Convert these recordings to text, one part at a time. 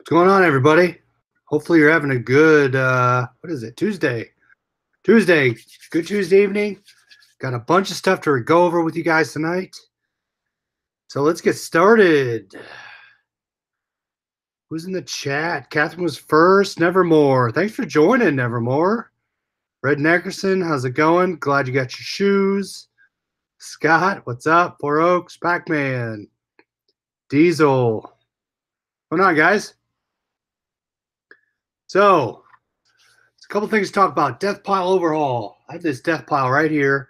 What's going on, everybody? Hopefully you're having a good, what is it, Tuesday. Tuesday, good Tuesday evening. Got a bunch of stuff to go over with you guys tonight. So let's get started. Who's in the chat? Catherine was first. Nevermore. Thanks for joining, Nevermore. Red Neckerson, how's it going? Glad you got your shoes. Scott, what's up? Four Oaks, Pac-Man, Diesel. What's going on, guys? So, a couple things to talk about. Death pile overhaul. I have this death pile right here.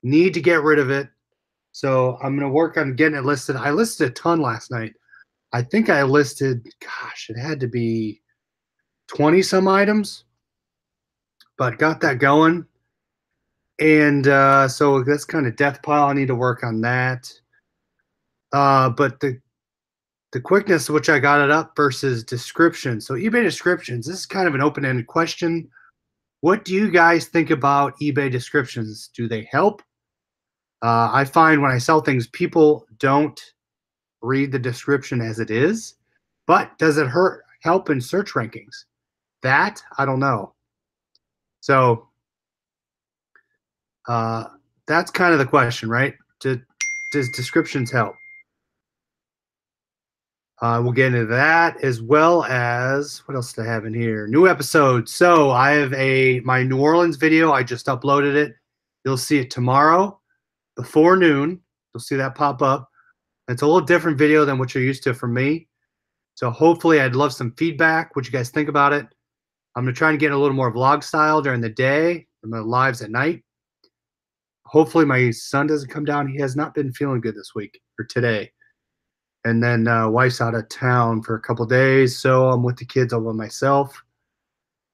Need to get rid of it. So I'm going to work on getting it listed. I listed a ton last night. I think I listed, gosh, it had to be 20 some items, but got that going. And so that's kind of death pile. I need to work on that. But the quickness which I got it up versus description. So eBay descriptions, this is kind of an open-ended question. What do you guys think about eBay descriptions? Do they help? I find when I sell things, people don't read the description as it is, but does it help in search rankings? That, I don't know. So that's kind of the question, right? Does descriptions help? We'll get into that as well as, what else do I have in here? New episode. So I have my New Orleans video. I just uploaded it. You'll see it tomorrow before noon. You'll see that pop up. It's a little different video than what you're used to from me. So hopefully I'd love some feedback, what you guys think about it. I'm going to try and get a little more vlog style during the day. I'm going to lives at night. Hopefully my son doesn't come down. He has not been feeling good this week or today. And then wife's out of town for a couple days, so I'm with the kids all by myself,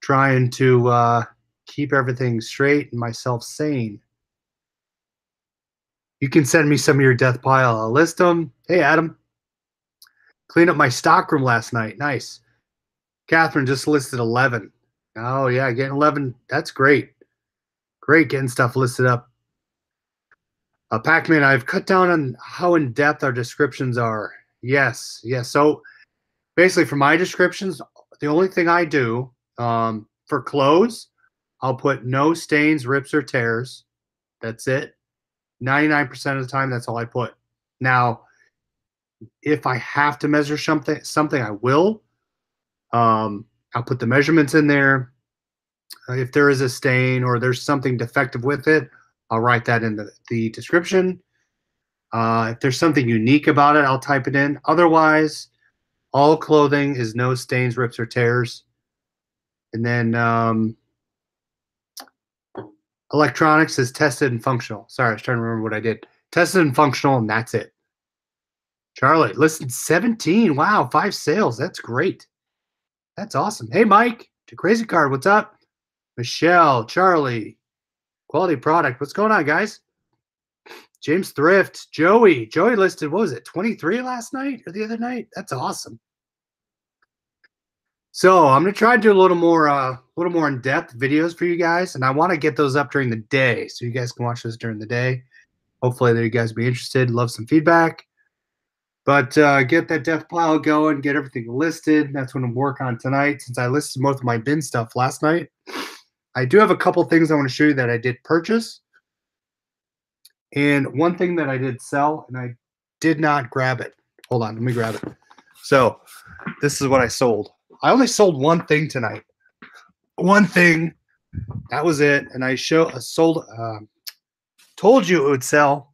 trying to keep everything straight and myself sane. You can send me some of your death pile. I'll list them. Hey, Adam. Cleaned up my stockroom last night. Nice. Catherine just listed 11. Oh, yeah, getting 11. That's great. Great getting stuff listed up. Pac-Man, I've cut down on how in-depth our descriptions are. Yes. So basically for my descriptions, the only thing I do for clothes, I'll put no stains, rips, or tears. That's it. 99% of the time, that's all I put. Now, if I have to measure something I will. I'll put the measurements in there. If there is a stain or there's something defective with it, I'll write that in the description. If there's something unique about it, I'll type it in. Otherwise, all clothing is no stains, rips, or tears. And then electronics is tested and functional. Sorry, I was trying to remember what I did. Tested and functional, and that's it. Charlotte, listed 17. Wow, 5 sales. That's great. That's awesome. Hey, Mike, to Crazy Card, what's up? Michelle, Charlie, quality product. What's going on, guys? James Thrift, Joey listed, what was it, 23 last night or the other night? That's awesome. So I'm gonna try to do a little more in-depth videos for you guys, and I want to get those up during the day so you guys can watch those during the day. Hopefully that you guys will be interested, love some feedback. But get that death pile going, get everything listed. That's what I'm working on tonight, since I listed most of my bin stuff last night. I do have a couple things I want to show you that I did purchase. And one thing that I did sell, and I did not grab it. Hold on, let me grab it. So this is what I sold. I only sold one thing tonight. One thing. That was it. And I told you it would sell.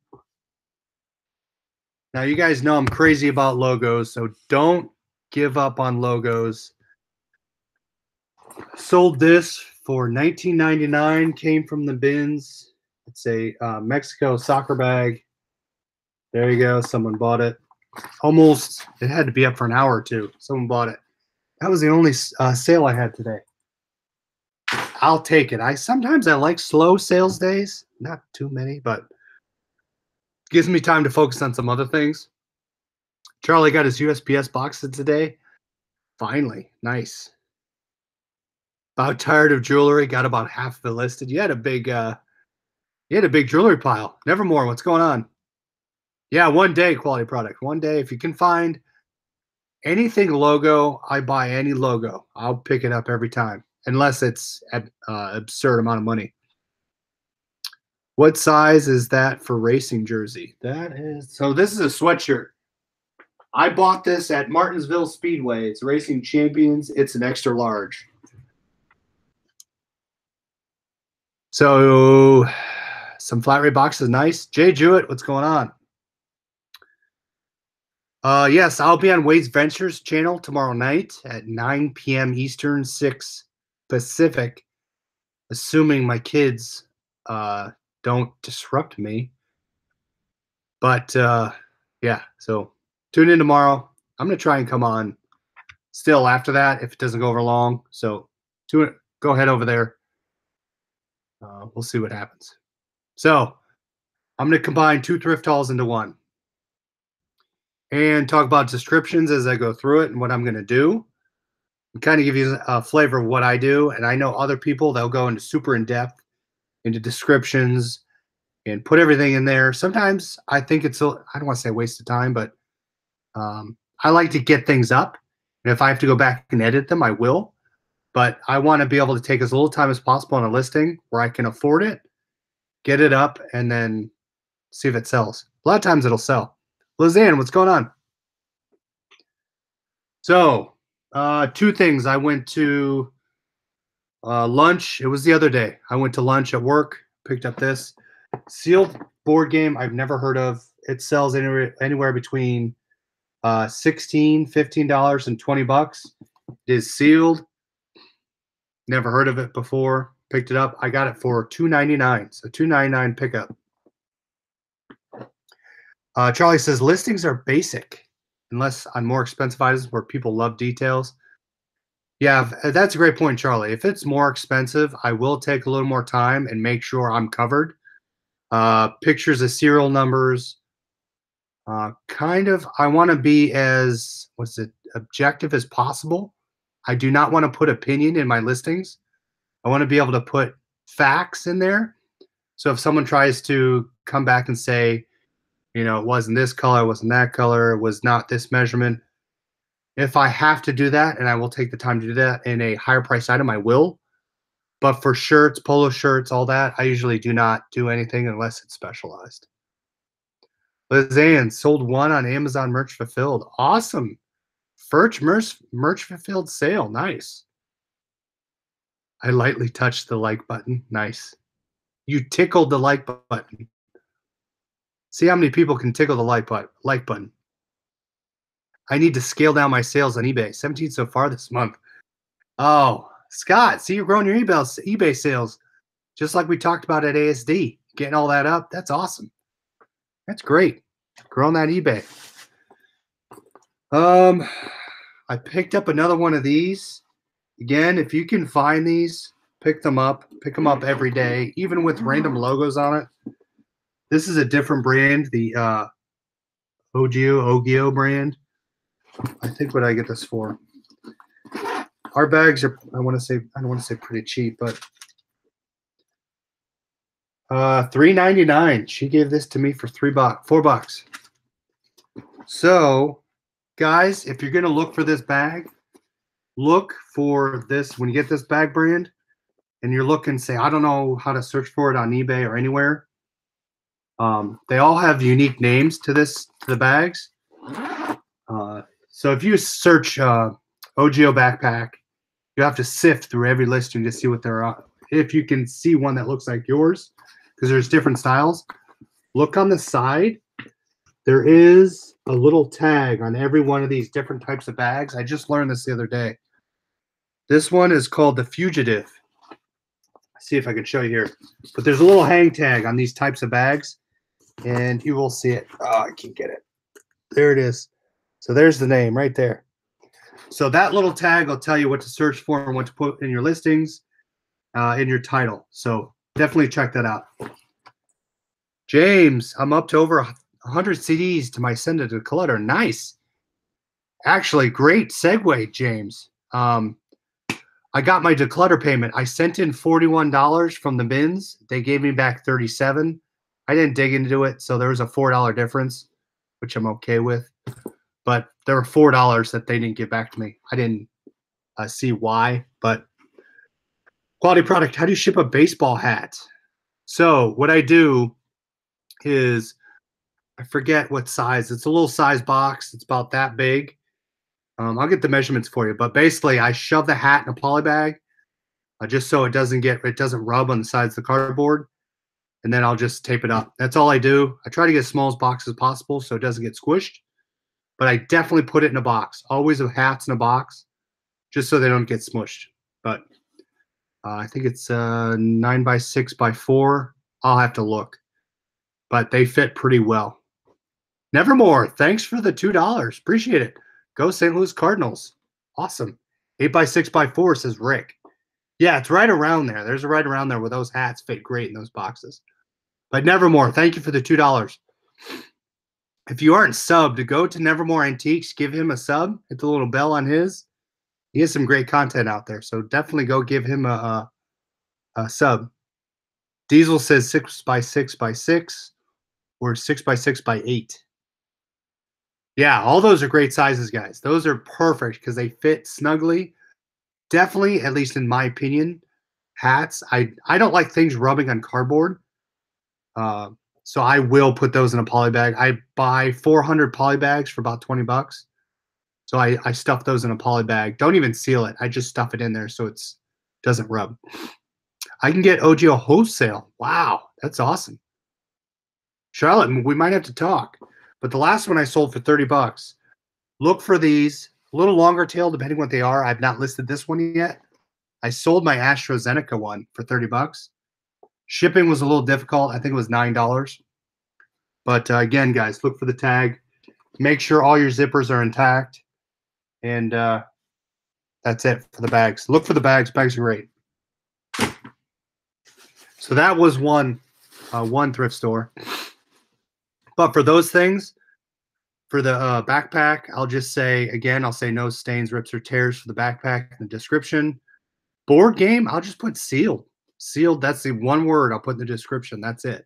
Now, you guys know I'm crazy about logos, so don't give up on logos. Sold this for $19.99, came from the bins. It's a Mexico soccer bag. There you go. Someone bought it. Almost, it had to be up for an hour or two. Someone bought it. That was the only sale I had today. I'll take it. Sometimes I like slow sales days. Not too many, but gives me time to focus on some other things. Charlie got his USPS boxes today. Finally. Nice. About tired of jewelry. Got about half of it listed. You had a big jewelry pile. Nevermore. What's going on? Yeah, one day quality product. One day if you can find Anything logo, I buy any logo. I'll pick it up every time, unless it's absurd amount of money. What size is that for racing jersey? That is, so this is a sweatshirt. I bought this at Martinsville Speedway. It's Racing Champions. It's an extra large. So some flat rate boxes, nice. Jay Jewett, what's going on? Yes, I'll be on Wade's Ventures channel tomorrow night at 9 p.m. Eastern, 6 Pacific, assuming my kids don't disrupt me. But yeah, so tune in tomorrow. I'm going to try and come on still after that if it doesn't go over long. So go ahead over there. We'll see what happens. So I'm going to combine 2 thrift hauls into one and talk about descriptions as I go through it and what I'm going to do. And kind of give you a flavor of what I do. And I know other people, they'll go into super in depth into descriptions and put everything in there. Sometimes I think it's, I don't want to say a waste of time, but I like to get things up. And if I have to go back and edit them, I will. But I want to be able to take as little time as possible on a listing where I can afford it, get it up, and then see if it sells. A lot of times it'll sell. Lizanne, what's going on? So, 2 things. I went to lunch. It was the other day. I went to lunch at work, picked up this sealed board game I've never heard of. It sells anywhere between $16, $15, and $20. It is sealed. Never heard of it before. Picked it up. I got it for $2.99. So $2.99 pickup. Charlie says listings are basic unless on more expensive items where people love details. Yeah, that's a great point, Charlie. If it's more expensive, I will take a little more time and make sure I'm covered. Pictures of serial numbers. I want to be as objective as possible. I do not want to put opinion in my listings. I want to be able to put facts in there. So if someone tries to come back and say, it wasn't this color, it wasn't that color, it was not this measurement. If I have to do that, and I will take the time to do that in a higher price item, I will. But for shirts, polo shirts, all that, I usually do not do anything unless it's specialized. Lizanne, sold 1 on Amazon Merch Fulfilled. Awesome. First merch Fulfilled sale. Nice. I lightly touched the like button. Nice. You tickled the like button. See how many people can tickle the like button. I need to scale down my sales on eBay. 17 so far this month. Oh, Scott, see you're growing your eBay sales. Just like we talked about at ASD. Getting all that up. That's awesome. That's great. Growing that eBay. I picked up another one of these. Again, if you can find these, pick them up. Pick them up every day, even with random logos on it. This is a different brand, the Ogio brand. I think what I get this for. Our bags are, I don't want to say pretty cheap, but $3.99. She gave this to me for $4. So, guys, if you're gonna look for this bag, look for this when you get this bag brand, and you're looking, say, I don't know how to search for it on eBay or anywhere. They all have unique names to the bags. So if you search Ogio backpack, you have to sift through every listing to see what they're on. If you can see one that looks like yours, because there's different styles, look on the side. There is a little tag on every one of these different types of bags. I just learned this the other day. This one is called the Fugitive. Let's see if I can show you here. But there's a little hang tag on these types of bags, and you will see it. Oh, I can't get it. There it is. So there's the name right there. So that little tag will tell you what to search for and what to put in your listings, in your title. So definitely check that out. James, I'm up to over 100 CDs to my send to declutter. Nice. Actually, great segue, James. I got my declutter payment. I sent in $41 from the bins. They gave me back $37. I didn't dig into it, so there was a $4 difference, which I'm okay with. but there were $4 that they didn't give back to me. I didn't see why, but quality product. How do you ship a baseball hat? So what I do is I forget what size. It's a little size box. It's about that big. I'll get the measurements for you, but basically I shove the hat in a poly bag just so it doesn't rub on the sides of the cardboard, and then I'll just tape it up. That's all I do. I try to get as small as box as possible so it doesn't get squished, but I definitely put it in a box. Always have hats in a box just so they don't get smushed. But I think it's 9x6x4. I'll have to look, but they fit pretty well. Nevermore, thanks for the $2. Appreciate it. Go St. Louis Cardinals. Awesome. 8x6x4 says Rick. Yeah, it's right around there. There's a right around there where those hats fit great in those boxes. But Nevermore, thank you for the $2. If you aren't subbed, go to Nevermore Antiques, give him a sub, hit the little bell on his. He has some great content out there, so definitely go give him a sub. Diesel says 6x6x6 or 6x6x8. Yeah, all those are great sizes, guys. Those are perfect because they fit snugly. Definitely, at least in my opinion, hats. I don't like things rubbing on cardboard. So I will put those in a poly bag. I buy 400 poly bags for about 20 bucks. So I stuff those in a poly bag. Don't even seal it. I just stuff it in there so it doesn't rub. I can get OGO wholesale. Wow, that's awesome. Charlotte, we might have to talk. But the last one I sold for 30 bucks. Look for these. A little longer tail, depending what they are. I've not listed this one yet. I sold my AstraZeneca one for 30 bucks. Shipping was a little difficult. I think it was $9. But again, guys, look for the tag. Make sure all your zippers are intact. And that's it for the bags. Look for the bags. Bags are great. So that was one thrift store. But for those things, for the backpack, I'll just say, again, I'll say no stains, rips, or tears for the backpack in the description. Board game, I'll just put sealed. Sealed, that's the one word I'll put in the description. That's it.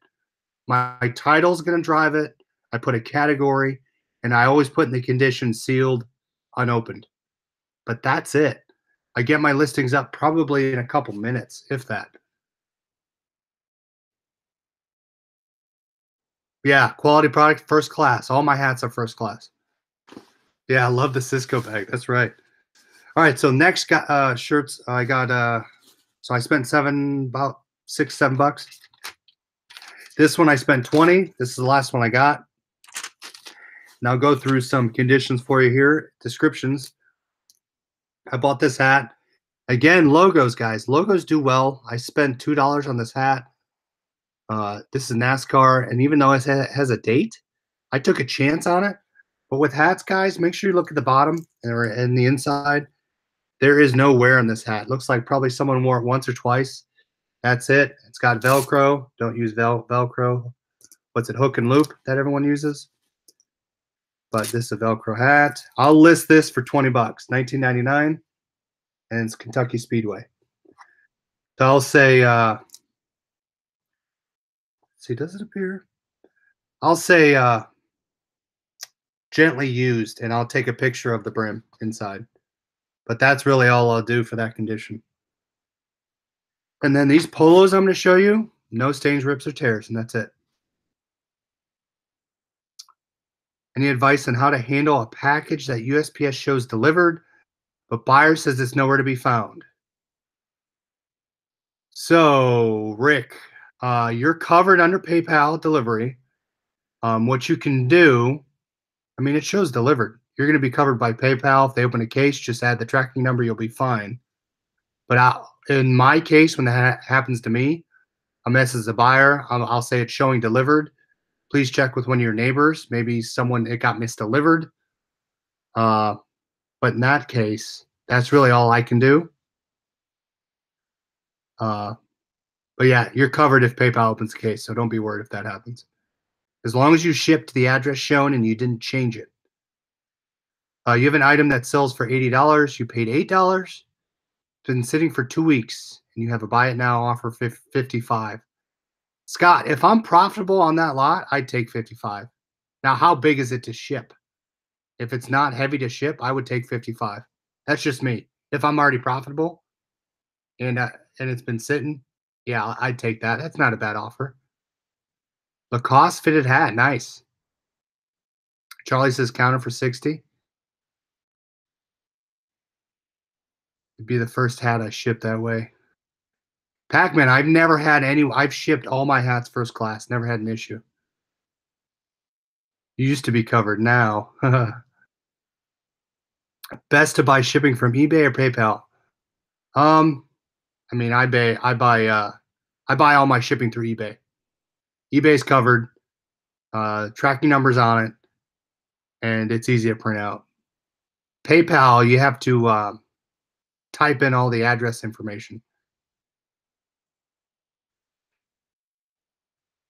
My title's going to drive it. I put a category, and I always put in the condition sealed, unopened. But that's it. I get my listings up probably in a couple minutes, if that. Yeah, quality product, first class. All my hats are first class. Yeah, I love the Cisco bag. That's right. All right, so next shirts I got. So I spent about $6, $7. This one I spent 20. This is the last one I got. Now I'll go through some conditions for you here. Descriptions. I bought this hat. Again, logos, guys. Logos do well. I spent $2 on this hat. This is NASCAR, and even though it has a date, I took a chance on it. But with hats, guys, make sure you look at the bottom and the inside. There is no wear on this hat. Looks like probably someone wore it once or twice. That's it. It's got Velcro. Don't use Velcro. What's it, hook and loop that everyone uses? But this is a Velcro hat. I'll list this for 20 bucks, $19.99, and it's Kentucky Speedway. So I'll say, see, does it appear? I'll say gently used, and I'll take a picture of the brim inside. But that's really all I'll do for that condition. And then these polos I'm going to show you, no stains, rips, or tears, and that's it. Any advice on how to handle a package that USPS shows delivered, but buyer says it's nowhere to be found? So, Rick, you're covered under PayPal delivery. What you can do, I mean, it shows delivered. You're going to be covered by PayPal. If they open a case, just add the tracking number. You'll be fine. But in my case, when that happens to me, I message the buyer. I'll say it's showing delivered. Please check with one of your neighbors. Maybe it got misdelivered. But in that case, that's really all I can do. But yeah, you're covered if PayPal opens the case, so don't be worried if that happens. As long as you ship to the address shown and you didn't change it. You have an item that sells for $80. You paid $8. It's been sitting for 2 weeks, and you have a buy it now offer $55. Scott, if I'm profitable on that lot, I'd take $55. Now, how big is it to ship? If it's not heavy to ship, I would take 55. That's just me. If I'm already profitable and it's been sitting, yeah, I'd take that. That's not a bad offer. Lacoste fitted hat, nice. Charlie says counter for 60. It'd be the first hat I shipped that way. Pac-Man, I've never had any. I've shipped all my hats first class. Never had an issue. You used to be covered. Now, best to buy shipping from eBay or PayPal. Um, I mean, I buy all my shipping through eBay. eBay's covered. Tracking numbers on it, and it's easy to print out. PayPal, you have to type in all the address information.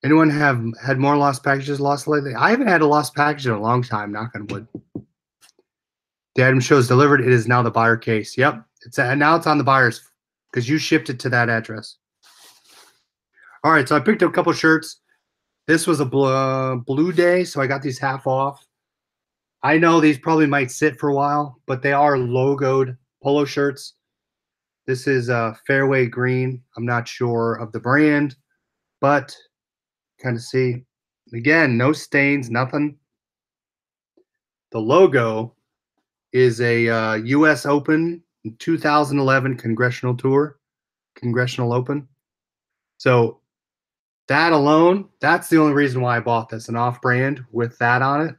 Anyone have had more lost packages lost lately? I haven't had a lost package in a long time, knock on wood. The item shows delivered. It is now the buyer case. Yep. Now it's on the buyer's because you shipped it to that address. All right, so I picked up a couple shirts. This was a blue day, so I got these half off. I know these probably might sit for a while, but they are logoed polo shirts. This is Fairway Green. I'm not sure of the brand, but kind of see. Again, no stains, nothing. The logo is a U.S. Open 2011 Congressional Open. So that alone, that's the only reason why I bought this, an off-brand with that on it,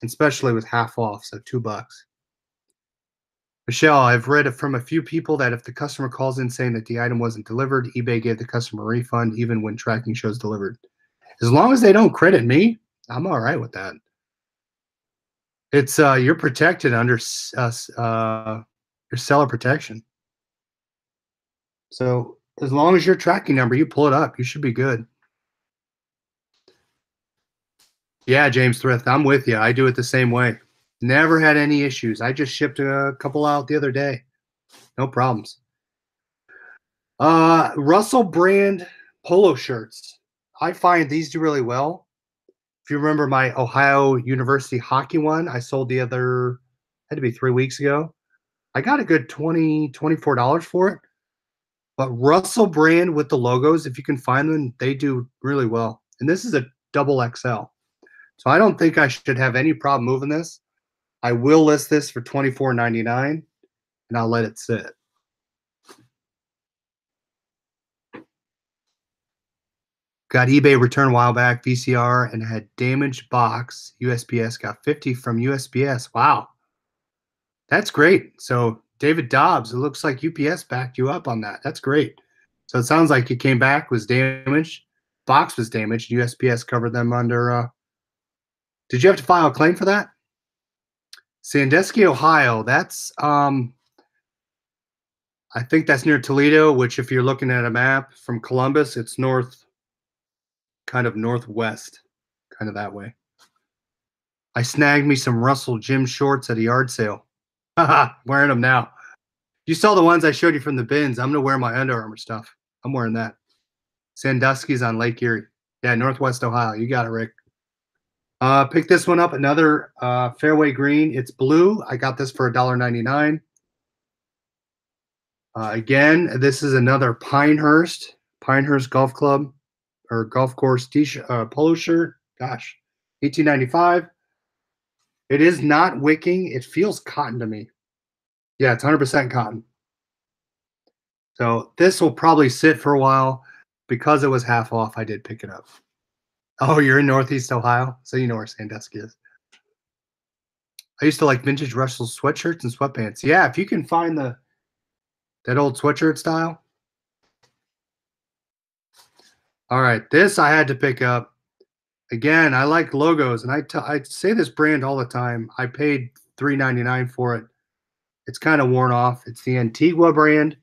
especially with half off, so $2. Michelle, I've read from a few people that if the customer calls in saying that the item wasn't delivered, eBay gave the customer a refund even when tracking shows delivered. As long as they don't credit me, I'm all right with that. It's you're protected under your seller protection. So as long as your tracking number, you pull it up, you should be good. Yeah, James Thrift, I'm with you. I do it the same way. Never had any issues. I just shipped a couple out the other day. No problems. Russell brand polo shirts. I find these do really well. If you remember my Ohio University hockey one, I sold the other, had to be 3 weeks ago. I got a good $20, $24 for it. But Russell brand with the logos, if you can find them, they do really well. And this is a double XL. So I don't think I should have any problem moving this. I will list this for $24.99 and I'll let it sit. Got eBay return a while back, VCR, and had damaged box. USPS got 50 from USPS. Wow. That's great. So David Dobbs, it looks like UPS backed you up on that. That's great. So it sounds like it came back, was damaged. Box was damaged. USPS covered them under. Did you have to file a claim for that? Sandusky, Ohio. That's I think that's near Toledo, which if you're looking at a map from Columbus, it's north, kind of northwest, kind of that way. I snagged me some Russell gym shorts at a yard sale. Haha, wearing them now. You saw the ones I showed you from the bins. I'm going to wear my Under Armour stuff. I'm wearing that. Sandusky's on Lake Erie. Yeah, Northwest Ohio. You got it, Rick. Pick this one up. Another Fairway Green. It's blue. I got this for $1.99. Again, this is another Pinehurst Golf Club or golf course t-shirt, polo shirt. Gosh, $18.95. It is not wicking. It feels cotton to me. Yeah, it's 100% cotton. So this will probably sit for a while. Because it was half off, I did pick it up. Oh, you're in Northeast Ohio? So you know where Sandusky is. I used to like vintage Russell sweatshirts and sweatpants. Yeah, if you can find that old sweatshirt style. All right, this I had to pick up. Again, I like logos, and I say this brand all the time. I paid $3.99 for it. It's kind of worn off. It's the Antigua brand.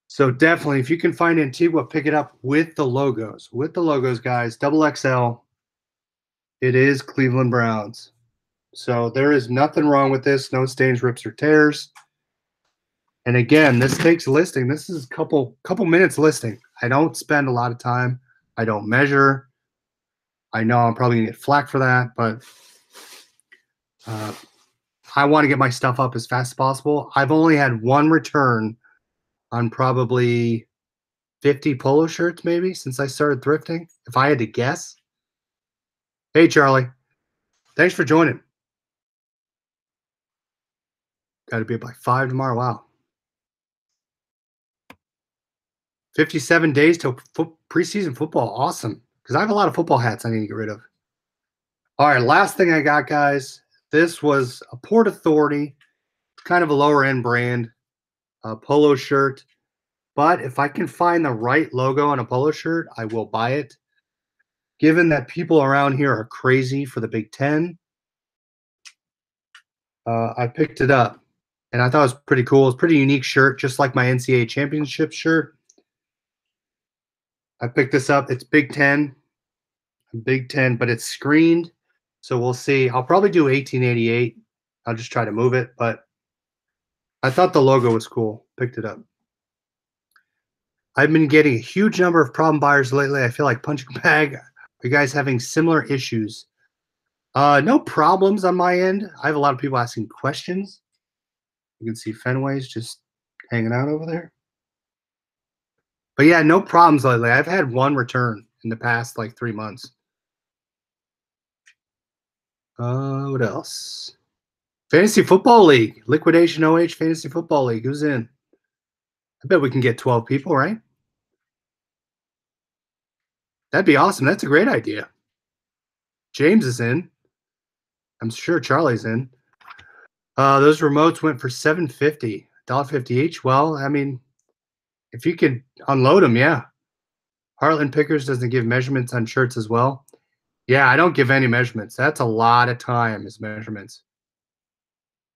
So definitely, if you can find Antigua, pick it up with the logos. With the logos, guys. Double XL. It is Cleveland Browns. So there is nothing wrong with this. No stains, rips, or tears. And again, this takes listing. This is a couple minutes listing. I don't spend a lot of time. I don't measure. I know I'm probably going to get flack for that, but I want to get my stuff up as fast as possible. I've only had one return on probably 50 polo shirts maybe since I started thrifting, if I had to guess. Hey, Charlie. Thanks for joining. Got to be up by 5 tomorrow. Wow. 57 days till preseason football. Awesome. Because I have a lot of football hats I need to get rid of. All right, last thing I got, guys. This was a Port Authority, kind of a lower end brand, polo shirt. But if I can find the right logo on a polo shirt, I will buy it. Given that people around here are crazy for the Big Ten, I picked it up. And I thought it was pretty cool. It's a pretty unique shirt, just like my NCAA championship shirt. I picked this up. It's Big Ten, but it's screened. So we'll see. I'll probably do 1888. I'll just try to move it. But I thought the logo was cool. Picked it up. I've been getting a huge number of problem buyers lately. I feel like punching bag. Are you guys having similar issues? No problems on my end. I have a lot of people asking questions. You can see Fenway's just hanging out over there. But yeah, no problems lately. I've had one return in the past like 3 months. What else? Fantasy Football League. Liquidation OH Fantasy Football League. Who's in? I bet we can get 12 people, right? That'd be awesome. That's a great idea. James is in. I'm sure Charlie's in. Those remotes went for $7.50, $1.50 each. Well, I mean, if you could unload them, yeah. Heartland Pickers doesn't give measurements on shirts as well. Yeah, I don't give any measurements. That's a lot of time as measurements.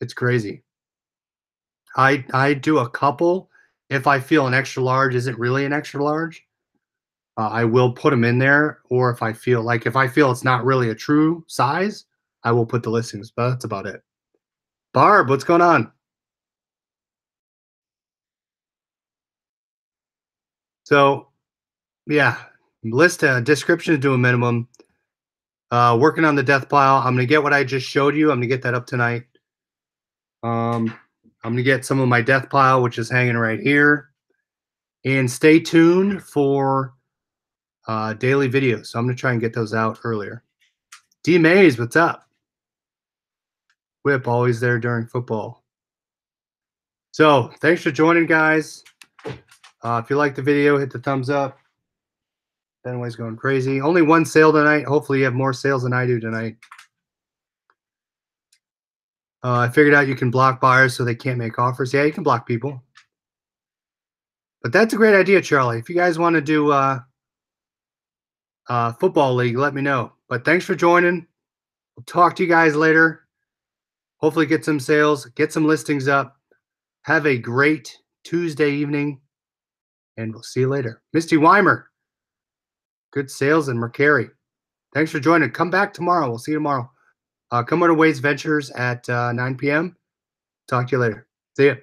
It's crazy. I do a couple if I feel an extra large isn't really an extra large. I will put them in there, or if I feel it's not really a true size, I will put the listings, but that's about it. Barb, what's going on? So, yeah, list description to a minimum. Working on the death pile. I'm gonna get what I just showed you. I'm gonna get that up tonight. I'm gonna get some of my death pile, which is hanging right here, and stay tuned for daily videos. So I'm gonna try and get those out earlier. D Mays, what's up? Whip, always there during football. So thanks for joining, guys. If you like the video, hit the thumbs up. Fenway's going crazy. Only one sale tonight. Hopefully you have more sales than I do tonight. I figured out you can block buyers so they can't make offers. Yeah, you can block people. But that's a great idea, Charlie. If you guys want to do football league, let me know. But thanks for joining. We'll talk to you guys later. Hopefully get some sales, get some listings up. Have a great Tuesday evening, and we'll see you later. Misty Weimer, good sales in Mercari. Thanks for joining. Come back tomorrow. We'll see you tomorrow. Come over to Wade's Ventures at 9 p.m. Talk to you later. See ya.